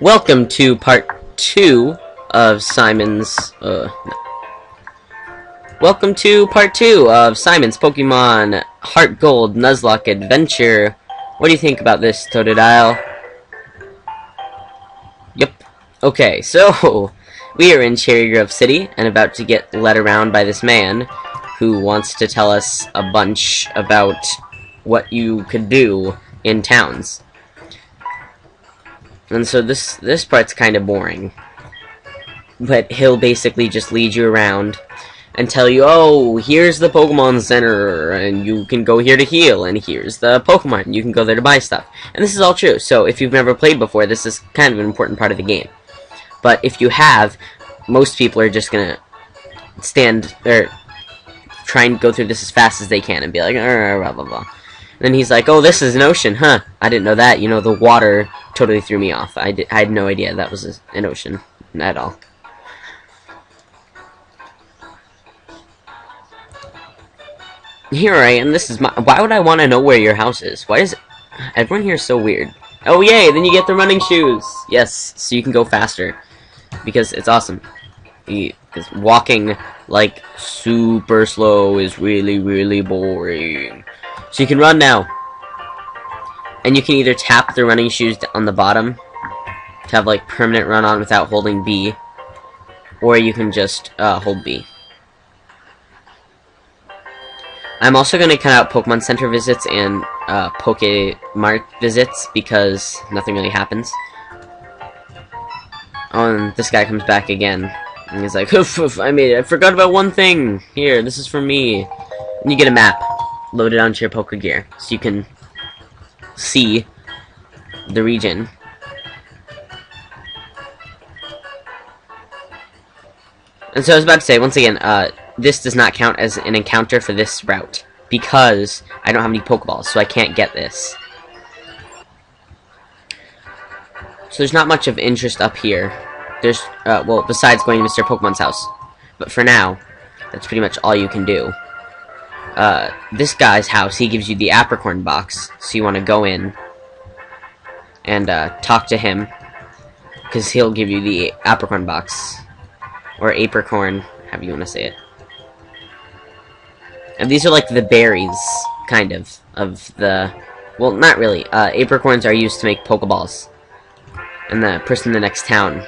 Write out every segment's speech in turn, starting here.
Welcome to part 2 of Simon's, Welcome to part 2 of Simon's Pokemon Heartgold Nuzlocke adventure. What do you think about this, Totodile? Yep. Okay, so, we are in Cherry Grove City, and about to get led around by this man, who wants to tell us a bunch about what you could do in towns. And so this part's kind of boring. But he'll basically just lead you around and tell you, oh, here's the Pokemon Center, and you can go here to heal, and here's the Pokemon, and you can go there to buy stuff. And this is all true, so if you've never played before, this is kind of an important part of the game. But if you have, most people are just gonna try and go through this as fast as they can and be like, blah, blah, blah. Then he's like, oh, this is an ocean, huh? I didn't know that. You know, the water totally threw me off. I had no idea that was an ocean at all. Here I am. This is my... Why would I want to know where your house is? Why is... Everyone here is so weird. Oh, yay! Then you get the running shoes! Yes, so you can go faster. Because it's awesome. Because walking, like, super slow is really, really boring. So you can run now. And you can either tap the running shoes on the bottom to have, like, permanent run on without holding B. Or you can just hold B. I'm also going to cut out Pokemon Center visits and Pokemart visits because nothing really happens. Oh, and this guy comes back again. And he's like, oof, oof, I made it. I forgot about one thing. Here, this is for me. And you get a map loaded onto your Pokegear so you can see the region. And so I was about to say, once again, this does not count as an encounter for this route because I don't have any Pokeballs, so I can't get this. So there's not much of interest up here. There's, well, besides going to Mr. Pokemon's house. But for now, that's pretty much all you can do. This guy's house, he gives you the Apricorn box, so you want to go in and talk to him, because he'll give you the Apricorn box, or Apricorn, however you want to say it. And these are like the berries, kind of the, well, not really. Apricorns are used to make Pokeballs, and the person in the next town,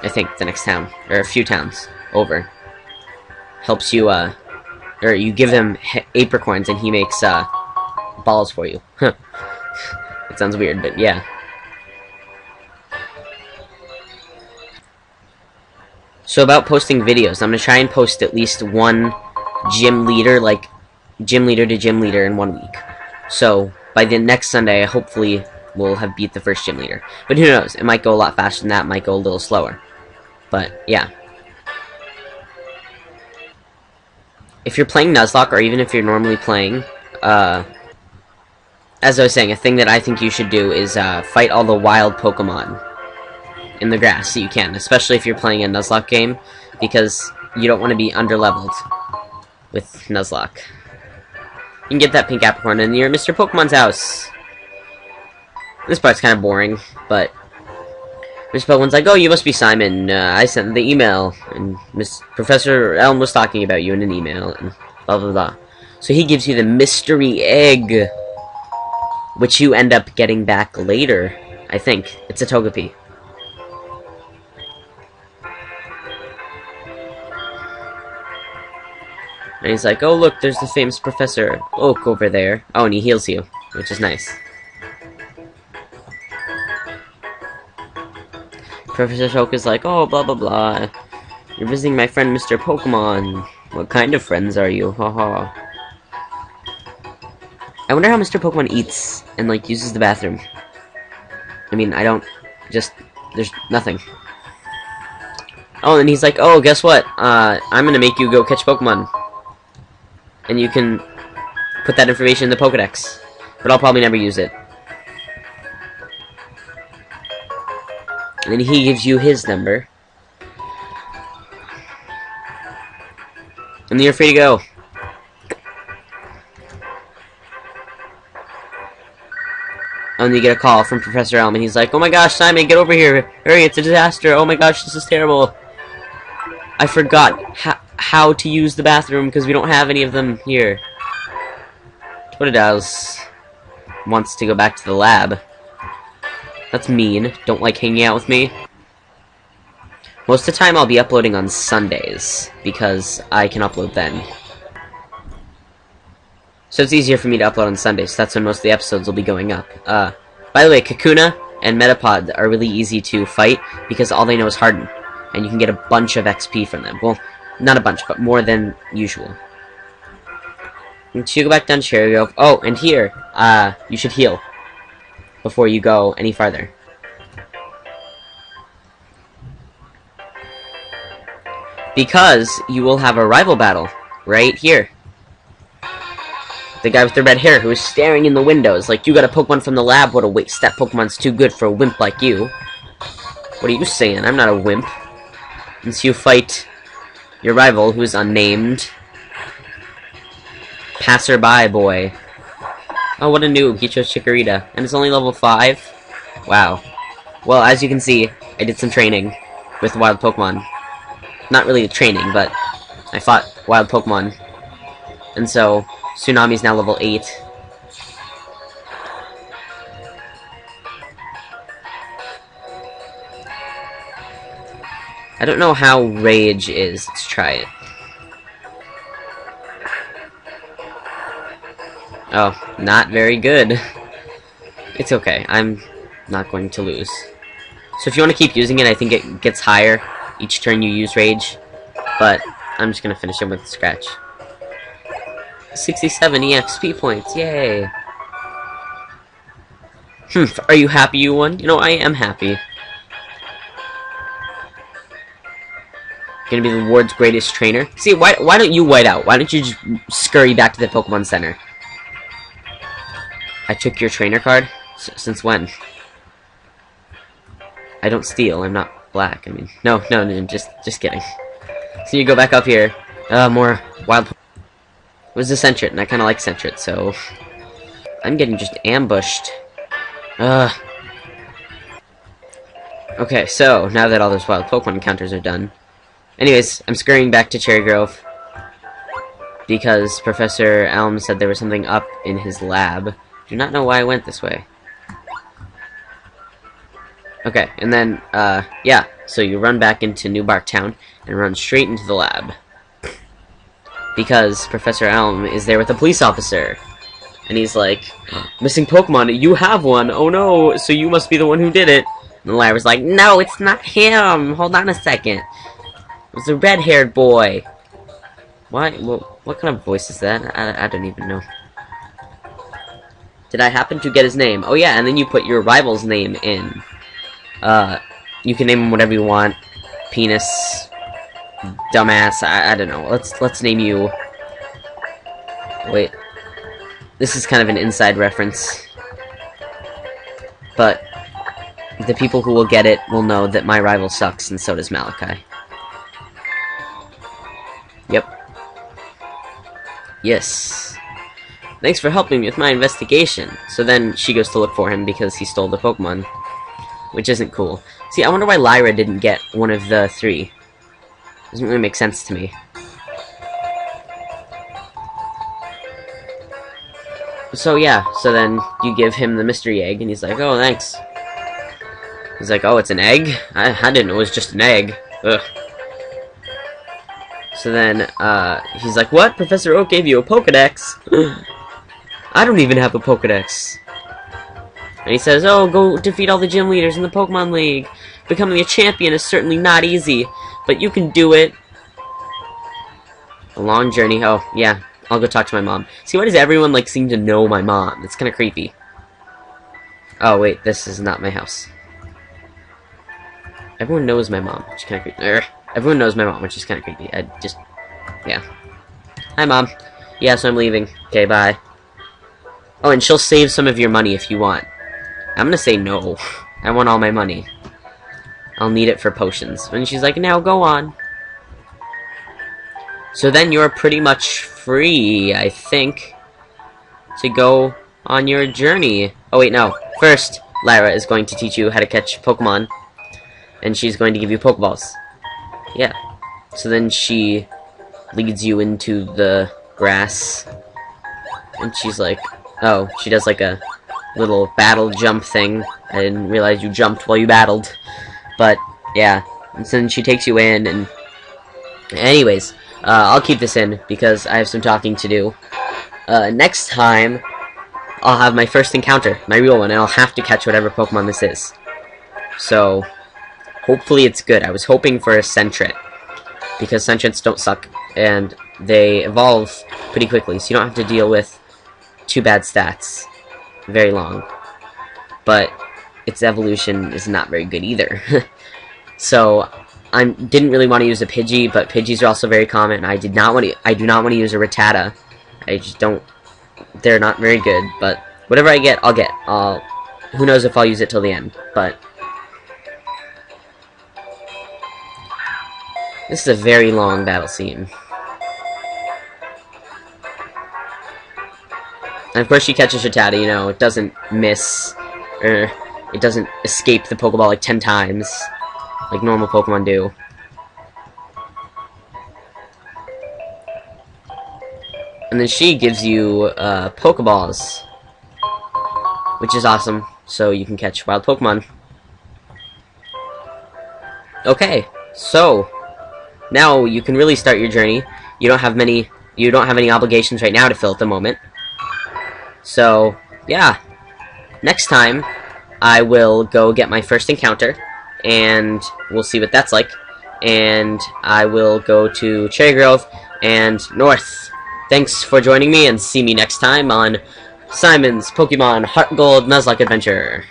I think the next town, or a few towns over, helps you, or you give him apricorns and he makes balls for you. It sounds weird, but yeah. So about posting videos, I'm going to try and post at least one gym leader, like gym leader to gym leader in 1 week. So by the next Sunday, hopefully we'll have beat the first gym leader. But who knows, it might go a lot faster than that, it might go a little slower. But yeah. If you're playing Nuzlocke, or even if you're normally playing, as I was saying, a thing that I think you should do is fight all the wild Pokemon in the grass that you can, especially if you're playing a Nuzlocke game, because you don't want to be underleveled with Nuzlocke. You can get that pink Apricorn, and you're at Mr. Pokemon's house. This part's kind of boring, but Mr. Pokemon's like, oh, you must be Simon. I sent the email, and Professor Elm was talking about you in an email, and blah, blah, blah. So he gives you the mystery egg, which you end up getting back later, I think. It's a Togepi. And he's like, oh, look, there's the famous Professor Oak over there. Oh, and he heals you, which is nice. Professor Oak is like, oh, blah, blah, blah. You're visiting my friend Mr. Pokemon. What kind of friends are you? Haha. I wonder how Mr. Pokemon eats and, like, uses the bathroom. I mean, I don't... Just... There's nothing. Oh, and he's like, oh, guess what? I'm gonna make you go catch Pokemon. And you can put that information in the Pokedex. But I'll probably never use it. And then he gives you his number. And then you're free to go. And then you get a call from Professor Elm, and he's like, "Oh my gosh, Simon, get over here! Hurry, it's a disaster! Oh my gosh, this is terrible! I forgot how to use the bathroom because we don't have any of them here." Twiddles wants to go back to the lab. That's mean. Don't like hanging out with me. Most of the time I'll be uploading on Sundays, because I can upload then. So it's easier for me to upload on Sundays. That's when most of the episodes will be going up. By the way, Kakuna and Metapod are really easy to fight because all they know is Harden. And you can get a bunch of XP from them. Well, not a bunch, but more than usual. And you go back down to Cherry Grove. Oh, and here, you should heal before you go any farther. Because you will have a rival battle right here. The guy with the red hair who is staring in the windows like, "You got a Pokemon from the lab, what a waste. That Pokemon's too good for a wimp like you." What are you saying? I'm not a wimp. And so you fight your rival, who is unnamed. Passerby boy. Oh, what a noob. He chose Chikorita. And it's only level 5? Wow. Well, as you can see, I did some training with wild Pokemon. Not really training, but I fought wild Pokemon. And so, Tsunami's now level 8. I don't know how Rage is. Let's try it. Oh, not very good. It's okay. I'm not going to lose. So if you want to keep using it, I think it gets higher each turn you use Rage. But I'm just going to finish him with Scratch. 67 EXP points. Yay. Are you happy you won? You know, I am happy. Gonna be the world's greatest trainer. See, why don't you white out? Why don't you just scurry back to the Pokemon Center? I took your trainer card? Since when? I don't steal. I'm not black. I mean, no, just kidding. So you go back up here. More wild. It was a Sentret, and I kind of like Sentret, so I'm getting just ambushed. Okay, so now that all those wild Pokemon encounters are done. Anyways, I'm scurrying back to Cherry Grove because Professor Elm said there was something up in his lab. Do not know why I went this way. Okay, and then, yeah, so you run back into New Bark Town and run straight into the lab. Because Professor Elm is there with a police officer. And he's like, "Missing Pokemon, you have one, oh no, so you must be the one who did it." And the liar was like, "No, it's not him, hold on a second. It was a red-haired boy." Why? Well, what kind of voice is that? I don't even know. Did I happen to get his name? Oh yeah, and then you put your rival's name in. You can name him whatever you want. Penis, dumbass, I don't know. Let's name you. Wait. This is kind of an inside reference. But the people who will get it will know that my rival sucks, and so does Malachi. Yep. Yes. Thanks for helping me with my investigation. So then she goes to look for him because he stole the Pokemon. Which isn't cool. See, I wonder why Lyra didn't get one of the 3. Doesn't really make sense to me. So yeah, so then you give him the mystery egg, and he's like, "Oh, thanks." He's like, "Oh, it's an egg? I didn't know it was just an egg. Ugh." So then, he's like, "What? Professor Oak gave you a Pokedex?" I don't even have a Pokedex. And he says, "Oh, go defeat all the gym leaders in the Pokemon League. Becoming a champion is certainly not easy, but you can do it." A long journey. Oh, yeah. I'll go talk to my mom. See, why does everyone, like, seem to know my mom? It's kind of creepy. Oh, wait. This is not my house. Everyone knows my mom, which is kind of creepy. Everyone knows my mom, which is kind of creepy. Yeah. Hi, Mom. Yeah, so I'm leaving. Okay, bye. Oh, and she'll save some of your money if you want. I'm gonna say no. I want all my money. I'll need it for potions. And she's like, "Now go on." So then you're pretty much free, I think, to go on your journey. Oh wait, no. first, Lyra is going to teach you how to catch Pokemon, and she's going to give you Pokeballs. Yeah. So then she leads you into the grass, and she's like, oh, she does like a little battle jump thing. I didn't realize you jumped while you battled, but yeah. And then she takes you in, and anyways, I'll keep this in because I have some talking to do. Next time, I'll have my first encounter, my real one, and I'll have to catch whatever Pokemon this is. So, hopefully it's good. I was hoping for a Sentret, because Sentrets don't suck, and they evolve pretty quickly, so you don't have to deal with too bad stats very long. But its evolution is not very good either. So, I didn't really want to use a Pidgey, but Pidgeys are also very common, and I do not want to use a Rattata. I just don't. They're not very good, but whatever I get, I'll get. Who knows if I'll use it till the end, but this is a very long battle scene. And of course she catches Rattata, you know, it doesn't miss, or it doesn't escape the Pokeball like 10 times, like normal Pokemon do. And then she gives you Pokeballs, which is awesome, so you can catch wild Pokemon. Okay, so now you can really start your journey. You don't have any obligations right now to fill at the moment. So yeah, next time I will go get my first encounter, and we'll see what that's like. And I will go to Cherry Grove and north. Thanks for joining me, and see me next time on Simon's Pokemon Heartgold Nuzlocke Adventure.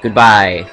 Goodbye.